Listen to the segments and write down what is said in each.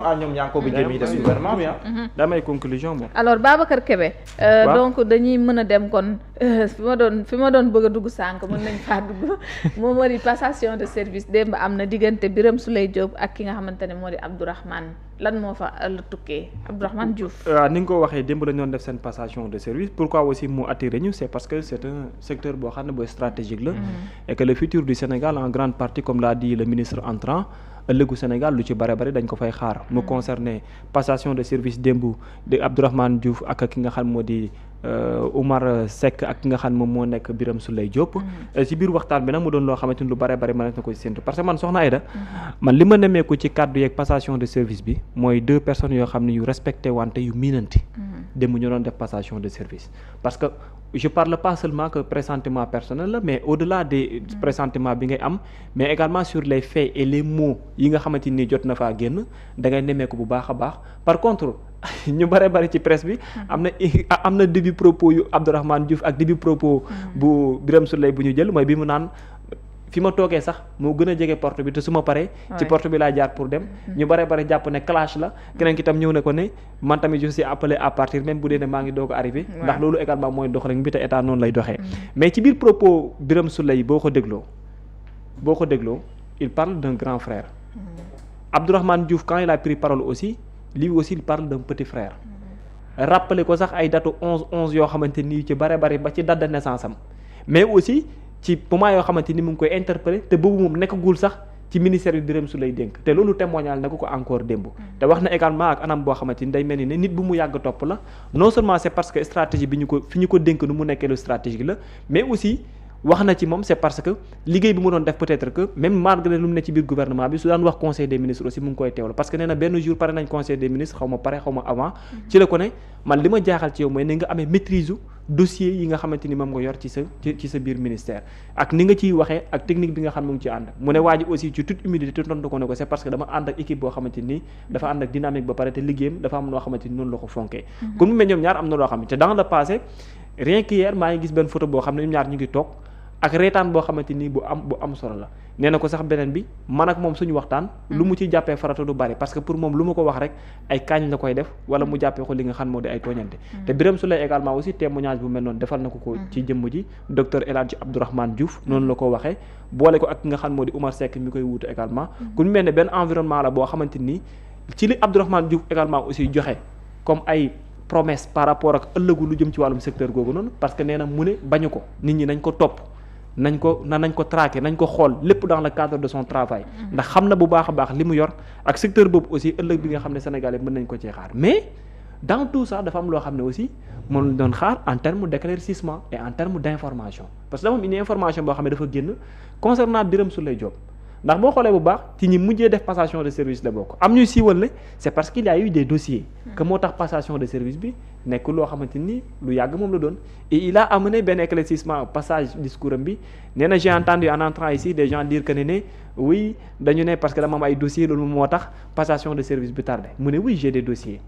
ñoom ñaa ngi ko bi jëmi des gouvernement bi daa may conclusion moom. alors Babacar Kébé. donc dañuy mën a dem kon fi ma doon bëgg a dugg sànq mën nañ faa dugg moom moo di passation de service démb am na diggante Birame Souleye Diop ak ki nga xamante ne moo di Abdourahmane lan moo fa la tukkee Abdourahmane Diouf. waaw ni nga ko waxee démb la ñu doon def seen passation de service pourquoi aussi mu attiré ñu c'est parce que c'est un secteur boo xam ne booy stratégique la. et que le futur du Sénégal en grande partie comme l'a dit le ministre entrant. ëllëgu Sénégal lu ci bare bari dañ ko fay xaar mu concerné passation de service démb de Abdourahmane Diouf ak ki nga xam moo di Oumar Seck ak ki nga xam moom moo nekk Birame Souleye Diop. ci biir waxtaan bi nag mu doon loo xamante ni lu bare bari mën na ko ci séntu parce que man soxna Aïda man li ma nemmeeku ci kàddu yeeg passation de service bi mooy deux personnes yoo xam ne yu respecté wante yu miinanti démb ñu doon def passation de service parce que je parle pas seulement que pressentiment personnel la mais au-delà des pressentiments bi ngay am mais également sur les faits et les mots yi nga xamante ni jot na faa génn da ngay nemmeeku bu baax a baax par contre ñu bare bari ci presse bi am na début propos yu Abdourahmane Diouf ak début propos bu Birame Souleye bu ñu jël mooy bi mu naan fi ma toogee sax moo gën a jege porte bi te su ma paree ci porte bi laa jaar pour dem ñu bare bare jàpp ne clash la keneen ki tam ñëw ne ko ne man tamit je suis appelé à partir même bu dee ne maa ngi doog a arrivé ndax loolu également mooy doxalin bi te état noonu lay doxee mais ci biir propos Birame Souleye boo ko dégloo il parle d'un grand frère Abdourahmane Diouf quand il a pris parole aussi lui aussi il parle d'un petit frère rappelé ko sax ay datu 11 yoo xamante nii ci bare bare ba ci date de naissance am mais aussi ci moment yoo xamante ni mu ngi koy interpellé te boobu moom nekkagul sax ci ministère bi Birame Souleye dénk te loolu témoignal na ko encore démb te wax na également ak anam boo xamante ni day mel ni ne nit bu mu yàgg topp la non seulement c'est parce que stratégie bi fi ñu ko dénk nu mu nekkee lu stratégique la mais aussi wax na ci moom c'est parce que liggéey bi mu doon def peut-être que même malgré lu mu ne ci biir gouvernement bi su daan wax conseil des ministres aussi mu ngi koy teewlu parce que nee na benn jour pare nañ conseil des ministres xaw ma avant ci la ko ne man li ma jaaxal ci yow mooy ne nga amee maîtrise dossier yi nga xamante ni moom nga yor ci sa biir ministère ak ni nga ciy waxee ak technique bi nga xam mu ngi ci ànd mu ne waa ji aussi ci toute humilité tontu ko ne ko c'est parce que dama ànd ak équipe boo xamante ni dafa ànd ak dynamique ba pare te liggéeyam dafa am loo xamante ni noonu la ko fonkee kon mu mel ñoom ñaar am na loo xam ne te dans le passé rien qu'hier maa ngi gis benn photo boo xam ne ñoom ñaar ñu ngi toog ak reetaan boo xamante ni bu am solo la nee na ko sax beneen bi man ak moom suñu waxtaan lu mu ci jàppee farata du bari parce que pour moom lu ma ko wax rek ay kaañ la koy def wala mu jàppee ko li nga xam moo di ay tooñante te Birame Souleye également aussi témoignage bu mel noonu defal na ko ci jëmm ji docteur El Hadji Abdourahmane Diouf noonu la ko waxee boole ko ak nga xam moo di Oumar Seck mi koy wuutu également ku ñu mel ne benn environnement la boo xamante ni ci li Abdourahmane Diouf également aussi joxe comme ay promesse par rapport ak ëllëgu lu jëm ci wàllum secteur googu noonu parce que nee na mu ne bañu ko nit ñi nañ ko topp nañ ko traquer nañ ko xool lépp dans le cadre de son travail ndax xam na bu baax a baax li mu yor ak secteur boobu aussi ëllëg bi nga xam ne Sénégalais mën nañ ko cee xaar mais dans tout ça dafa am loo xam ne aussi moom lañ doon xaar en terme d'éclaircissement et en terme d'information parce que dafa am une information boo xam ne dafa génn concernant Birame Souleye Diop ndax boo xoolee bu baax ci ñi mujjee def passation de service la bokk am ñuy siiwal ne c'est parce qu'il y a eu des dossiers que moo tax passation de service bi nekk loo xamante ni lu yàgg moom la doon et il a amené benn éclaircissement passage discours am bi nee na j'ai entendu en entrant ici des gens dire que ne oui dañu ne parce que dama am ay dossiers loolu moo tax passation de service bi tardé mu ne oui j'ai des dossiers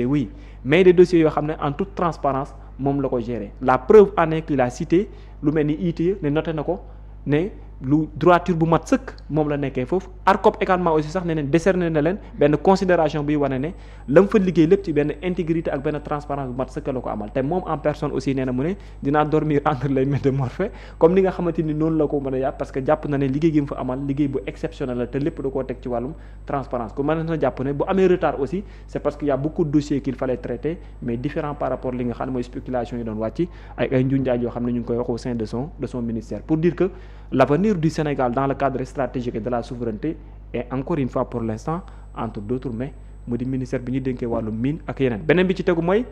oui mais des dossiers yoo xam ne en toute transparence moom la ko gérer la preuve en est qu'il a cité lu mel ni ITIE ne noté na ko ne lu droiture bu mat sëkk moom la nekkee foofu ARCOP également aussi sax ne neen décerné na leen benn considération buy wane ne la mu fa liggéey lépp ci benn intégrité ak benn transparence bu mat sëkk la ko amal te moom en personne aussi nee na mu ne dinaa dormir entre les mains de Morphée comme ni nga xamante ni noonu la ko mën a yàpp parce que jàpp na ne liggéey gi mu fa amal liggéey bu exceptionnel la te lépp da koo teg ci wàllum transparence ko mën na jàpp ne bu amee retard aussi c'est parce que y a beaucoup de dossiers qu'il fallait traiter mais différent par rapport li nga xam ne mooy spéculation yi doon wàcc ay njunjaaj yoo xam ne ñu ngi koy wax au sein de son ministère pour dire que l'avenir du Sénégal dans le cadre stratégique et de la souveraineté est encore une fois pour l'instant entre d'autres mains mu di ministère bi ñu dénkee wàllu mine ak yeneen beneen bi ci tegu mooy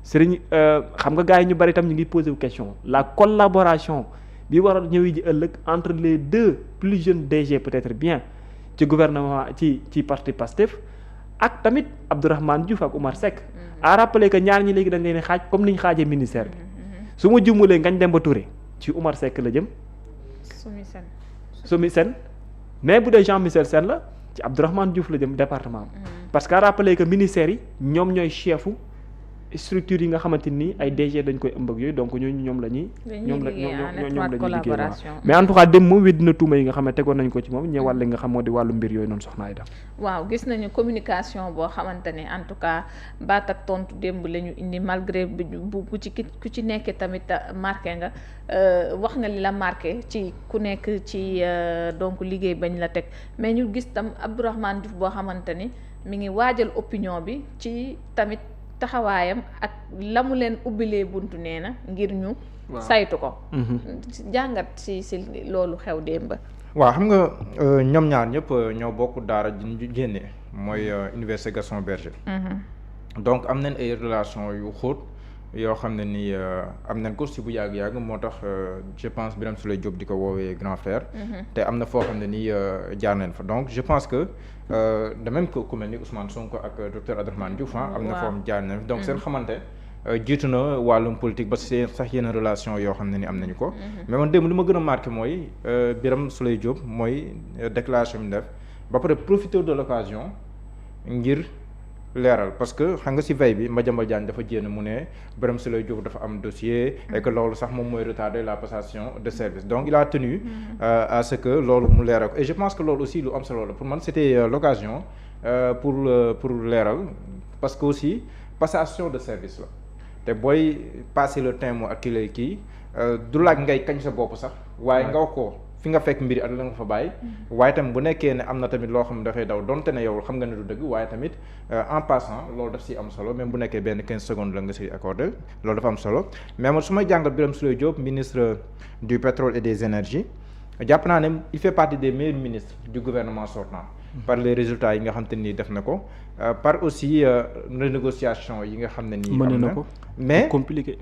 Serigne xam nga gars yi ñu bari tam ñu ngi poser question la collaboration bi war a ñëwi ji ëllëg entre les deux plus jeunes DG peut-être bien ci gouvernement ci parti Pastef ak tamit Abdourahmane Diouf ak Oumar Seck a rappelé que ñaar ñi léegi dañ leen xaaj comme ni ñu xaajee ministère bi su ma jumulee Ngagne Demba Touré ci Oumar Seck la jëm Soumi Sène mais bu dee Jean-Michel Sène la ci Abdourahmane Diouf la jëm département parce que a rappelé que ministères yi ñoom ñooy chefu structures yi nga xamante ni ay DG dañ koy ëmb ak yooyu donc ñoom la ñuy liggéey mais en tout cas dem moom weddi na tuuma yi nga xam ne tegoon nañ ko ci moom ñëwal li nga xam moo di wàllu mbir yooyu noonu soxna Aïda. waaw gis nañu communication boo xamante ne en tout cas baat ak tontu démb la ñu indi malgré bu ku ci nekkee tamit marqué nga wax nga li la marqué ci ku nekk ci donc liggéey bañ la teg mais ñu gis tam Abdourahmane Diouf boo xamante ni mi ngi waajal opinion bi ci tamit taxawaayam ak la mu leen ubbilee buntu nee na ngir ñu saytu ko jàngat si loolu xew démb. waaw xam nga ñoom ñaar ñëpp ñoo bokk daara ji génne mooy Université Gaston Berger. donc am nañ ay relation yu xóot yoo xam ne ni am nañ ko si bu yàgg-yàgg moo tax je pense Birame Souleye Diop di ko woowee grand frère. te am na foo xam ne ni jaar nañ fa donc je pense que de même que ku mel ni Ousmane Sonko ak docteur Abdourahmane Diouf am na foo xam jaar nañ donc seen xamante jiitu na wàllum politique ba seen sax yenn relation yoo xam ne ni am nañu ko. mais man démb li ma gën a marqué mooy Birame Souleye Diop mooy déclaration bi def ba pare profiter de l'occasion ngir. leeral parce que xam nga ci veille bi Madiambal Diagne dafa jéem mu ne Birame Souleye Diop dafa am dossier et que loolu sax moom mooy retarder la passation de service donc il a tenu à ce que loolu mu leeral ko et je pense que loolu aussi lu am solo la pour man c'était l'occasion pour leeral parce que aussi passation de service la te booy passer le temps ak ki lay kii du laaj ngay kañ sa bopp sax waaye nga ko fi nga fekk mbiri ak la nga fa bàyyi waaye tamit bu nekkee ne am na tamit loo xam ne dafay daw donte ne yow xam nga ne du dëgg waaye tamit en passant loolu daf si am solo même bu nekkee benn 15 secondes la nga si accordé loolu dafa am solo mais man su may jàngal Birame Souleye Diop ministre du pétrole et des énergies jàpp naa ne il fait partie des meilleurs ministres du gouvernement sortant par les résultats yi nga xam te ni def na ko par aussi renégociation yi nga xam ne nii am na mais compliqué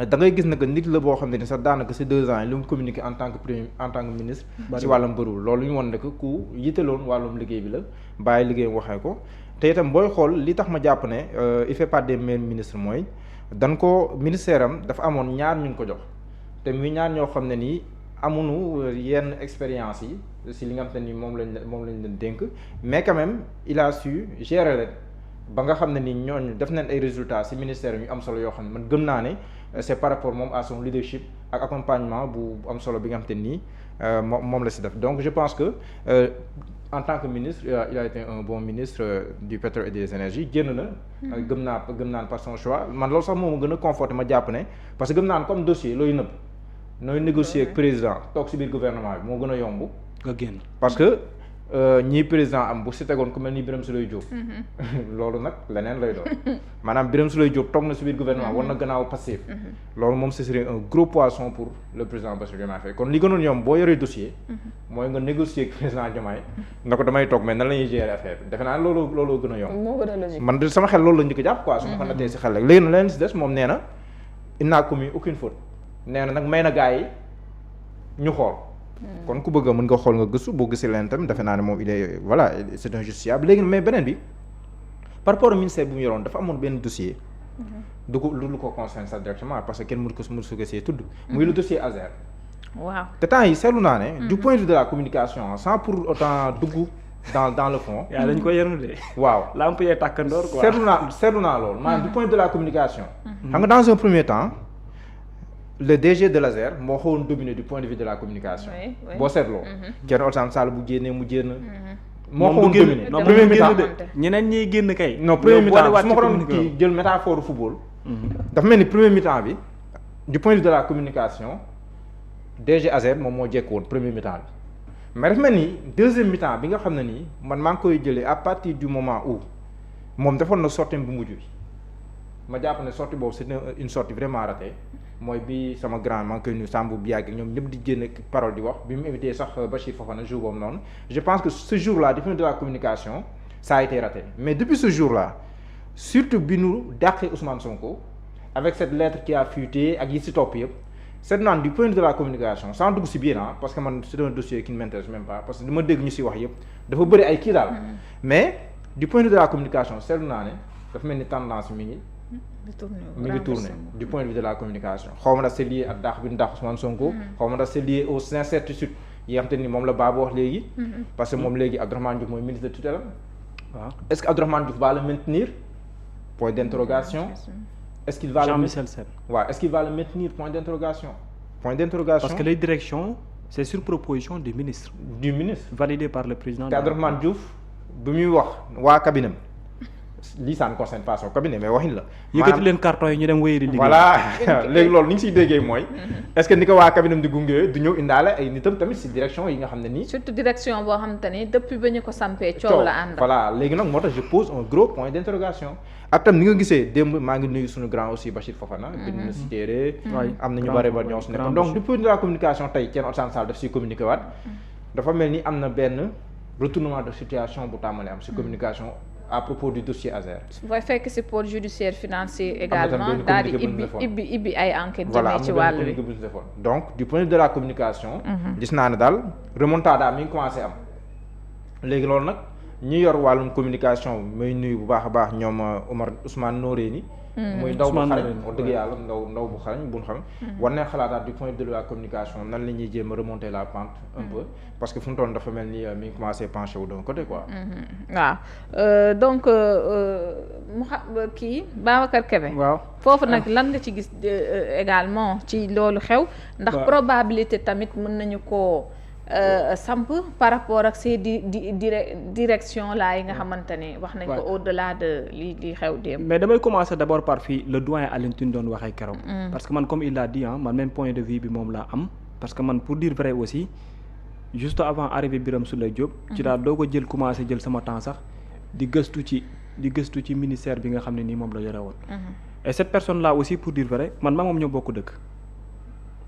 da ngay gis na que nit la boo xam ne ni sax daanaka ces 2 ans yi lu mu communiqué en tant que ministre ci wàllum bëriwul loolu ñu won ne que ku yitaloon wàllum liggéey bi la bàyyi liggéeyam waxee ko te itam booy xool li tax ma jàpp ne il fait partie des meilleurs ministres mooy dan ko ministère am dafa amoon ñaar ñu ko jox te muy ñaar ñoo xam ne nii amuñu yenn expérience yi si li nga xam ne ni moom lañ leen dénk mais quand même il a su gérer leen ba nga xam ne ni ñooñu def nañ ay résultats ci ministère ñu am solo yoo xam ne man gëm naa ne c'est par rapport moom à son leadership ak accompagnement bu am solo bi nga xam te nii moom la ci def donc je pense que en tant que ministre il a été un bon ministre du pétrole et des énergies génn na gëm naa par son choix man loolu sax moom gën a conforté ma jàpp ne parce que gëm naa comme dossier looy nëbb nooy négocier ak président toog ci biir gouvernement bi moo gën a yomb nga génn parce que ñii président am bu si tegoon ku mel ni Birame Souleye Diop loolu nag leneen lay doon maanaam Birame Souleye Diop toog na si biir gouvernement war na gannaaw passif loolu moom ce serait un gros poisson pour le président Bassirou Diomaye Faye kon li gënoon yomb boo yoree dossier mooy nga négocier ak président Diomaye na ko damay toog mais nan la ñuy gérer affaire bi defe naa loolu gën a yomb man de sama xel loolu la njëkk jàpp quoi su ma ko nattee si xel rek léegi na leneen si des moom nee na il n'a commis aucune faute nee na nag may na gars yi ñu xool kon ku bëgg a mën nga xool nga gëstu boo gisee leen tam defe naa ne moom il est voilà c'est un justiciable léegi mais beneen bi par rapport au ministère bu mu yoroon dafa amoon benn dossier du ko concerne sax directement parce que kenn mënu su ko see tudd muy le dossier Azer waaw te temps yi seetlu naa ne du point de vue de la communication sans pour autant dugg dans le fond yaa dañ ko yenu de waaw lamp yee tàkkandoor quoi seetlu naa loolu maanaam du point de vue de la communication xam nga dans un premier temps le DG de l'Azer moo xawoon dominé du point de vue de la communication boo seetloo Thierno Alassane Sall bu génnee mu génn moo xawoon dominé non premier mi-temps de ñeneen ñiy génn kay non premier mi-temps su ma ko doon kii jël métaphore football dafa mel ni premier mi-temps bi du point de vue de la communication DG Azer moom moo jekk woon premier mi-temps bi mais dafa mel ni deuxième mi-temps bi nga xam ne nii man maa ngi koy jëlee à partir du moment où moom defoon na sortie bu mujj bi ma jàpp ne sortie boobu c'est une sortie vraiment ratée mooy bi sama grand maa ngi koy nuyu Sambou bi yàgg ñoom ñëpp di génn parole di wax bi mu invité sax Bachir Fofana jour boobu noonu je pense que ce jour-là du point de la communication ça a été raté mais depuis ce jour-là surtout bi nu dàqee Ousmane Sonko avec cette lettre qui a fuité ak yi si topp yëpp c'est naan du point de vue de la communication sans dugg si biir parce que man c'est un dossier qui ne m'intéresse même pas parce que li ma dégg ñu si wax yëpp dafa bëri ay kii daal mais du point de vue de la communication seetlu naa ne dafa mel ni tendance mi ngi tourné du point de vue de la communication xaw ma ndax c'est lié ak dàq bi ñu dàq Ousmane Sonko xaw ma ndax c'est lié aux incertitudes yi nga xam te ni moom la Babou wax léegi parce que moom léegi Abdourahmane Diouf mooy ministre de tutelle waaw est-ce que Abdourahmane Diouf va le maintenir point d'interrogation est-ce qu'il va Jean-Michel Sène. waaw est-ce qu'il va le maintenir point d'interrogation. Parce que les directions c'est sur proposition du ministre. Validé par le président. Abdourahmane Diouf bi muy wax waa cabinet lii ça ne concerne pas son cabinet mais waxin la. yëkkati leen carton yi ñu dem wéyari liggéey. voilà léegi loolu ni ñu siy déggee mooy. est-ce que ni ko waa cabinet di gunge du ñëw indaale ay nitam tamit si direction yi nga xam ne nii. surtout direction boo xamante ni depuis ba ñu ko sampee coow la ànd. voilà léegi nag moo tax je pose un gros point d'interrogation. ak tam ni nga gisee démb maa ngi nuyu suñu grand aussi Bachir Fofana. bind na si téere. am na ñu bëri ba ñoo si nekk donc du point de la communication tey Thierno Alassane Sall daf siy communiqué waat. dafa mel ni am na benn retournement de situation bu tàmbalee am si communication. à propos du dossier Azer. booy fekk si pôle judiciaire financier également daal di ibbi ay enquêtes. voilà jëmee ci wàllu wi donc du point de la communication. gis naa ne daal remontada mi ngi commencé am. léegi loolu nag ñi yor wàllum communication may nuyu bu baax a baax ñoom Ousmane Noreyni. muy ndaw bu xarañ wax dëgg yàlla ndaw bu xarañ bu ñu xam. war nañ xalaataat du point de la communication nan la ñuy jéem a remonter la pente un peu parce que fu mu toll dafa mel ni mi ngi commencé penché wu d'un côté quoi. waaw donc mu kii Babacar Kébé. waaw foofu nag lan nga ci gis également ci loolu xew. ndax probabilité tamit mën nañu koo. samp par rapport ak ces direction là yi nga xamante ne wax nañ ko au-delà de li xew démb. mais damay commencer d'abord par fii le doyen Alioune Tine doon waxee keroog. parce que man comme il l'a dit man même point de vue bi moom laa am parce que man pour dire vrai aussi juste avant arrivée Birame Souleye Diop. ci daal doo ko commencer jël sama temps sax di gëstu ci ministère bi nga xam ne nii moom la yore woon. et cette personne là aussi pour dire vrai man maa moom ñoo bokk dëkk.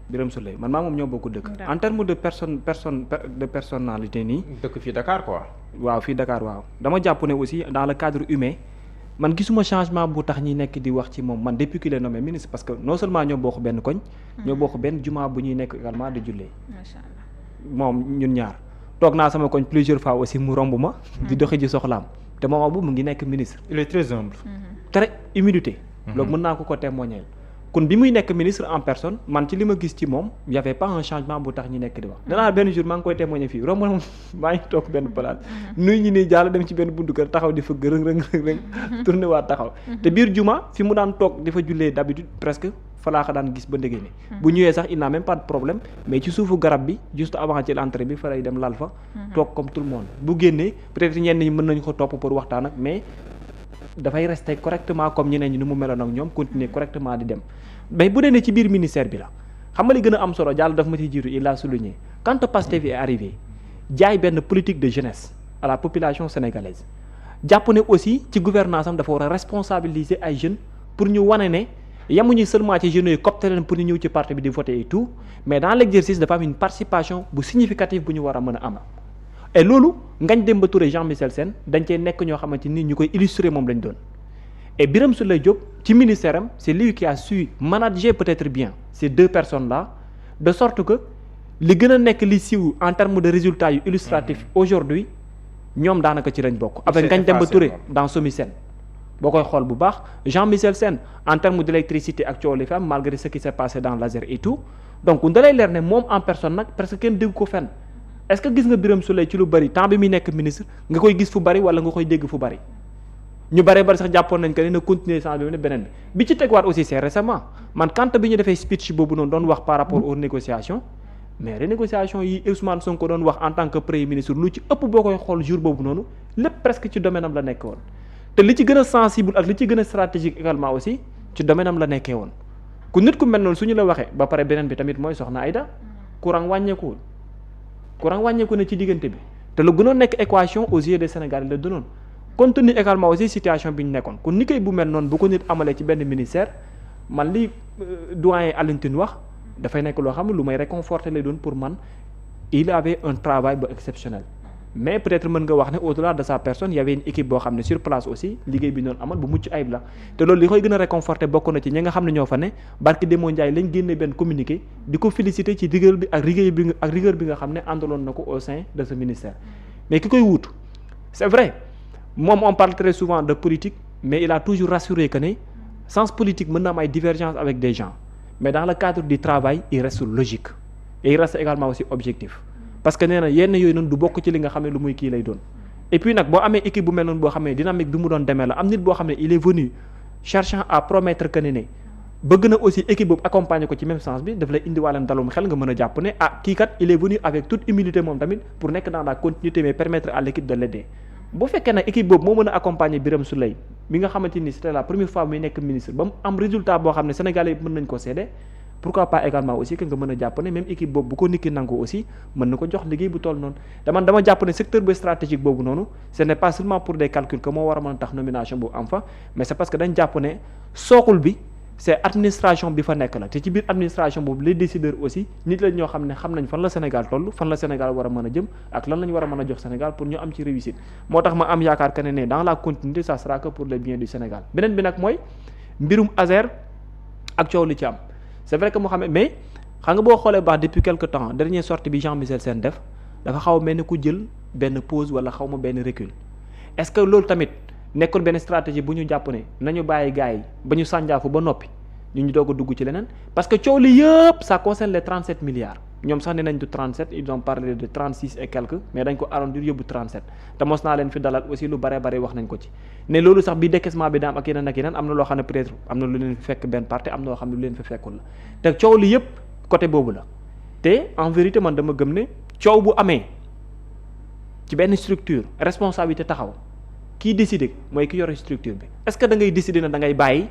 Birame Souleye man maa moom ñoo bokk dëkk. en terme de de personnalité nii. dëkk fii Dakar quoi. waaw fii Dakar waaw dama jàpp ne aussi dans le cadre humain man gisuma changement bu tax ñi nekk di wax ci moom man depuis qu'il est nommé ministre parce que non seulement ñoo bokk benn koñ. ñoo bokk benn jumaa bu ñuy nekk également di jullee. macha allah moom ñun ñaar toog naa sama koñ plusieurs fois aussi mu romb ma. di doxi ji soxlaam te moment bu mu ngi nekk ministre. il est très humble. très humilité. loolu mën naa ko témoigner. kon bi muy nekk ministre en personne man ci li ma gis ci moom y avait pas un changement bu tax ñi nekk di wax danaa benn jour maa ngi koy témoigner fii romb moom maa ngi toog benn place nuy ñi nii jàll dem ci benn buntu kër taxaw di fa rëng tourné waat taxaw te biir juma fi mu daan toog di fa jullee d'habitude presque fa laa ko daan gis ba ndege ni bu ñëwee sax il n'a même pas de problème mais ci suufu garab bi juste avant ci l'entrée bi fa lay dem lal fa toog comme tout le monde bu génnee peut-être ñenn ñi mën nañu ko topp pour waxtaan ak mais dafay rester correctement comme ñeneen ñi ni mu meloon ak ñoom continuer correctement di dem mais bu dee ne ci biir ministère bi la xam nga li gën a am solo jàll daf ma ci jiitu il l'a souligné quand Pastef est arrivé jaay benn politique de jeunesse à la population sénégalaise jàpp ne aussi ci gouvernance am dafa war a responsabiliser ay jeunes pour ñu wane ne yemuñu seulement ci jeunes yi copte leen pour ñu ñëw ci parti bi di voter et tout mais dans l'exercice dafa am une participation bu significative bu ñu war a mën a am et loolu Ngagne Demba Touré Jean-Michel Sène dañ cee nekk ñoo xamante ni ñu koy illustrer moom lañ doon et Birame Souleye Diop ci ministère am c'est lui qui a su manager peut-être bien ces deux personnes là de sorte que li gën a nekk li siiw en termes de résultats yu illustratifs aujourd'hui ñoom daanaka ci lañ bokk avec Ngagne Demba Touré dans SOMISEN boo koy xool bu baax Jean-Michel Sène en termes d'électricité ak coow li fi am malgré ce qui s'est passé dans l'Azer et tout donc da lay leer ne moom en personne nag presque kenn dégg ko fenn est-ce que gis nga Birame Souleye ci lu bari temps bi muy nekk ministre nga koy gis fu bari wala nga koy dégg fu bari ñu bari sax jàppoon nañ que ne na continuer sans bi ne beneen bi ci tegwaat aussi c'est récemment man quand bi ñu defee speech boobu noonu doon wax par rapport aux négociations mais renégociations yi Ousmane Sonko doon wax en tant que premier ministre lu ci ëpp boo koy xool jour boobu noonu lépp presque ci domaine am la nekkee woon te li ci gën a sensible ak li ci gën a stratégique également aussi ci domaine am la nekkee woon ku nit ku mel noonu su ñu la waxee ba pare beneen bi tamit mooy soxna Aïda courant wàññeekuwul ne ci diggante bi te lu gënoon nekk équation aux yeux des Sénégalais la dënoon compte tenu également aussi situation bi ñu nekkoon kon ni koy bu mel noonu bu ko nit amalee ci benn ministère man li doyen Alioune Tine wax dafay nekk loo xam ne lu may réconforter lay doon pour man il avait un travail ba exceptionnel mais peut-être mën nga wax ne au-delà de sa personne il y avait une équipe boo xam ne sur place aussi liggéey bi noonu amal bu mucc ayib la te loolu li koy gën a réconforter bokk na ci ñi nga xam ne ñoo fa ne barki Demba Ndiaye lañ génne benn communiqué di ko féliciter ci rigueur bi ak rigueur bi nga xam ne àndaloon na ko au sein de ce ministère mais ki koy wuutu c'est vrai moom on parle très souvent de politique mais il a toujours rassuré que ne sens politique mën na am ay divergences avec des gens mais dans le cadre du travail il reste logique et il reste également aussi objectif parce que nee na yenn yooyu noonu du bokk ci li nga xam ne lu muy kii lay doon et puis nag boo amee équipe bu mel noonu boo xam ne dynamique bi mu doon demee la am nit boo xam ne il est venu cherchant à promettre que ne bëgg na aussi équipe boobu accompagner ko ci même sens bi daf lay indiwaaleen dalum xel nga mën a jàpp ne kii kat il est venu avec toute humilité moom tamit pour nekk dans la continuité mais permettre à l'équipe de l'aider bu fekkee nag équipe boobu moo mën a accompagner Birame Souleye mi nga xamante ni c'était la première fois muy nekk ministre ba mu am résultat boo xam ne Sénégalais yi mën nañ ko seede pourquoi pas également aussi que nga mën a jàpp ne même équipe boobu bu ko nit ki nangu aussi mën na ko jox liggéey bu toll noonu dama jàpp ne secteur bu stratégique boobu noonu ce n'est pas seulement pour des calculs que moo war a mën a tax nomination boobu am fa mais c'est parce que dañ jàpp ne sookul bi c'est administration bi fa nekk la te ci biir administration boobu les décideurs aussi nit lañ ñoo xam ne xam nañ fan la Sénégal toll fan la Sénégal war a mën a jëm ak lan lañ war a mën a jox Sénégal pour ñu am ci réussite moo tax ma am yaakaar que ne dans la continuité ça sera que pour le bien du Sénégal beneen bi nag mooy mbirum Azer ak coow li ci am c'est vrai que moo xam ne mais xam nga boo xoolee baax depuis quelque temps dernière sortie bi Jean Michel Sène def dafa xaw a mel ni ku jël benn pause wala xaw ma benn recul est-ce que loolu tamit nekkul benn stratégie bu ñu jàpp ne nañu bàyyi gars yi ba ñu sànjaafu ba noppi ñu doog a dugg ci leneen parce que coow li yëpp ça concerne les 37 milliards ñoom sax ne nañ du 37 ils ont parlé de 36 et quelques mais dañ ko arrondir yóbbu 37 te mos naa leen fi dalal aussi lu bare bare wax nañ ko ci ne loolu sax bi décaissement bi daam ak yeneen am na loo xam ne peut-être am na lu leen fi fekk benn partie am na loo xam ne lu leen fi fekkul la te coow li yëpp côté boobu la te en vérité man dama gëm ne coow bu amee ci benn structure responsabilité taxaw kii décider mooy ki yore structure bi est-ce que da ngay décider na da ngay bàyyi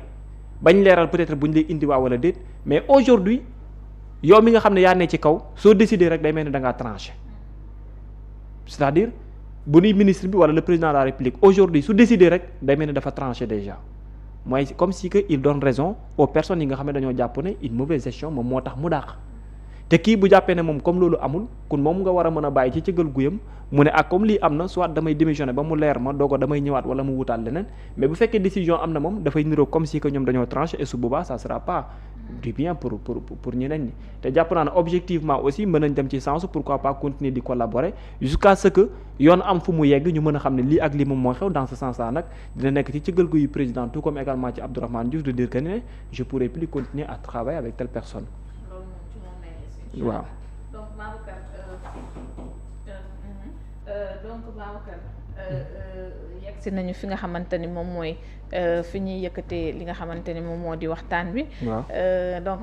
bañ leeral peut-être buñ lay indi waa wala déet mais aujourd'hui yow mi nga xam ne yaa ne ci kaw soo décider rek day mel ni da ngaa tranché c'est-à-dire bu nuy ministre bi wala le président de la République aujourd'hui su décider rek day mel ni dafa tranché déjà mooy comme si que il donne raison aux personnes yi nga xam ne dañoo jàpp ne une mauvaise gestion moom moo tax mu dàq te kii bu jàppee ne moom comme loolu amul kon moom nga war a mën a bàyyi ci cëggal guyam mu ne ak comme lii am na soit damay démissionner ba mu leer ma doogo damay ñëwaat wala mu wutaat leneen mais bu fekkee décision am na moom dafay niroo comme si que ñoom dañoo tranché et su boobaa ça sera pas du bien pour ñeneen ñi te jàpp naa ne objectivement aussi mën nañ dem ci sens pourquoi pas continuer di collaborer jusqu'à ce que yoon am fu mu yegg ñu mën a xam ne lii ak lii moom moo xew dans ce sens là nag dina nekk ci cëggal guyu président tout comme également ci Abdourahmane Diouf de dire que ne je pourrais plus continuer à travailler avec telle personne waaw donc Babacar yegg si nañu fi nga xamante ni moom mooy fi ñuy yëkkatee li nga xamante ni moom moo di waxtaan bi donc